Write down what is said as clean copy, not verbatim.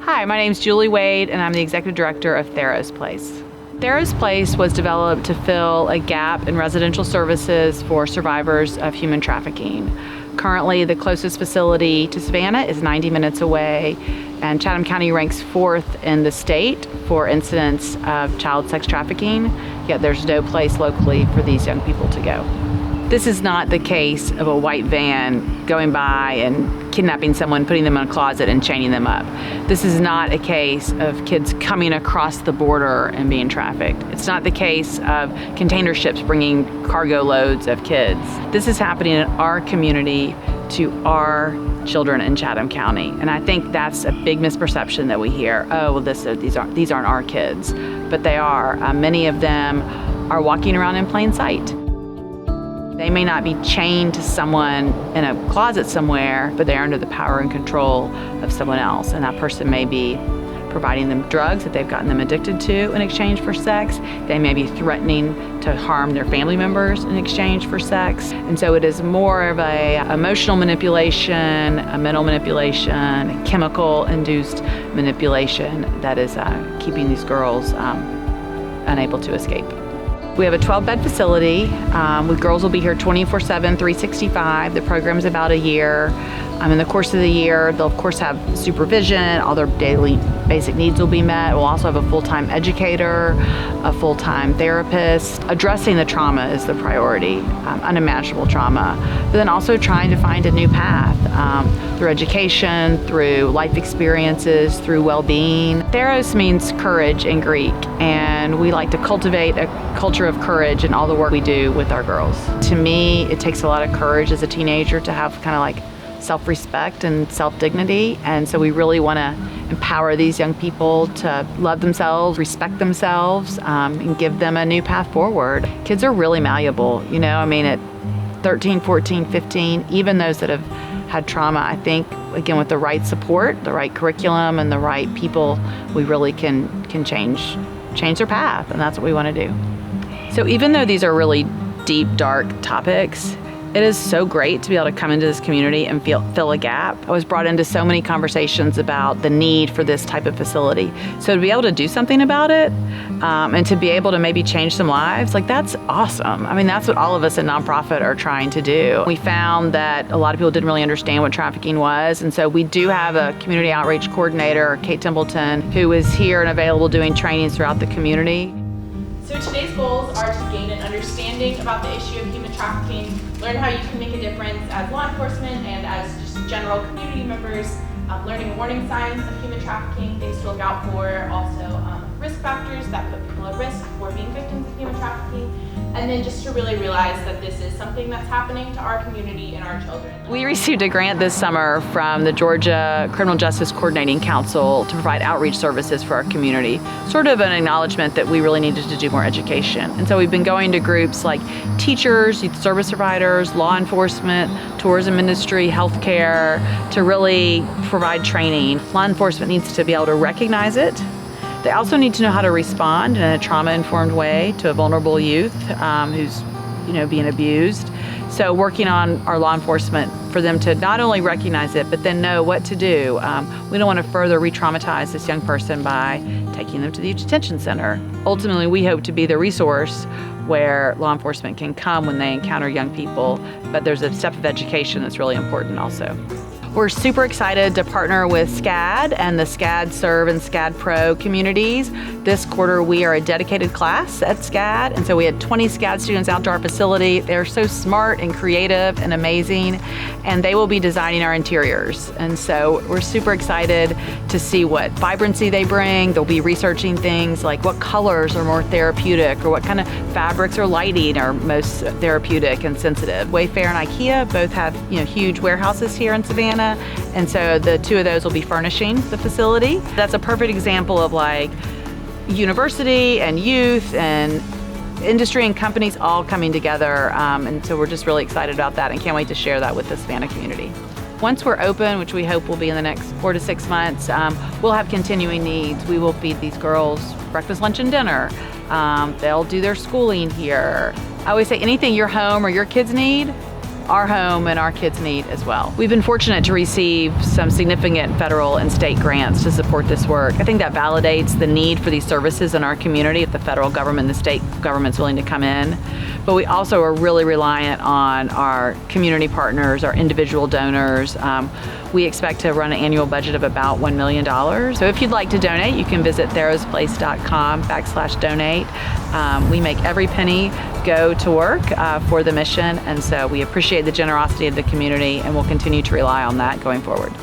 Hi, my name's Julie Wade, and I'm the Executive Director of Tharros Place. Tharros Place was developed to fill a gap in residential services for survivors of human trafficking. Currently, the closest facility to Savannah is 90 minutes away, and Chatham County ranks 4th in the state for incidents of child sex trafficking, yet there's no place locally for these young people to go. This is not the case of a white van going by and kidnapping someone, putting them in a closet and chaining them up. This is not a case of kids coming across the border and being trafficked. It's not the case of container ships bringing cargo loads of kids. This is happening in our community to our children in Chatham County. And I think that's a big misperception that we hear. Oh, well, these aren't our kids, but they are. Many of them are walking around in plain sight. They may not be chained to someone in a closet somewhere, but they're under the power and control of someone else. And that person may be providing them drugs that they've gotten them addicted to in exchange for sex. They may be threatening to harm their family members in exchange for sex. And so it is more of a emotional manipulation, a mental manipulation, chemical-induced manipulation that is keeping these girls unable to escape. We have a 12-bed facility. Girls will be here 24/7, 365. The program is about a year. In the course of the year, they'll of course have supervision. All their daily basic needs will be met. We'll also have a full-time educator, a full-time therapist. Addressing the trauma is the priority, unimaginable trauma, but then also trying to find a new path through education, through life experiences, through well-being. Tharros means courage in Greek, and we like to cultivate a culture of courage in all the work we do with our girls. To me, it takes a lot of courage as a teenager to have kind of like self-respect and self-dignity, and so we really want to empower these young people to love themselves, respect themselves, and give them a new path forward. Kids are really malleable, at 13, 14, 15, even those that have had trauma. I think, again, with the right support, the right curriculum, and the right people, we really can change their path, and that's what we want to do. So even though these are really deep, dark topics, it is so great to be able to come into this community and fill a gap. I was brought into so many conversations about the need for this type of facility. So to be able to do something about it, and to be able to maybe change some lives, that's awesome. That's what all of us in nonprofit are trying to do. We found that a lot of people didn't really understand what trafficking was, and so we do have a community outreach coordinator, Kate Templeton, who is here and available doing trainings throughout the community. So today's goals are to gain an understanding about the issue of human trafficking, learn how you can make a difference as law enforcement and as just general community members, learning warning signs of human trafficking, things to look out for, also risk factors that put people at risk for being victims of human trafficking, and then just to really realize that this is something that's happening to our community and our children. We received a grant this summer from the Georgia Criminal Justice Coordinating Council to provide outreach services for our community, sort of an acknowledgement that we really needed to do more education. And so we've been going to groups like teachers, youth service providers, law enforcement, tourism industry, healthcare, to really provide training. Law enforcement needs to be able to recognize it. They also need to know how to respond in a trauma-informed way to a vulnerable youth who's being abused. So working on our law enforcement for them to not only recognize it, but then know what to do. We don't want to further re-traumatize this young person by taking them to the youth detention center. Ultimately, we hope to be the resource where law enforcement can come when they encounter young people, but there's a step of education that's really important also. We're super excited to partner with SCAD and the SCAD Serve and SCAD Pro communities. This quarter, we are a dedicated class at SCAD, and so we had 20 SCAD students out to our facility. They're so smart and creative and amazing, and they will be designing our interiors. And so we're super excited to see what vibrancy they bring. They'll be researching things like what colors are more therapeutic, or what kind of fabrics or lighting are most therapeutic and sensitive. Wayfair and IKEA both have huge warehouses here in Savannah, and so the two of those will be furnishing the facility. That's a perfect example of university and youth and industry and companies all coming together, and so we're just really excited about that and can't wait to share that with the Savannah community. Once we're open, which we hope will be in the next 4 to 6 months, we'll have continuing needs. We will feed these girls breakfast, lunch, and dinner. They'll do their schooling here. I always say anything your home or your kids need, our home and our kids' need as well. We've been fortunate to receive some significant federal and state grants to support this work. I think that validates the need for these services in our community if the federal government and the state government's willing to come in. But we also are really reliant on our community partners, our individual donors. We expect to run an annual budget of about $1 million. So if you'd like to donate, you can visit tharrosplace.com/donate. We make every penny go to work for the mission, and so we appreciate the generosity of the community, and we'll continue to rely on that going forward.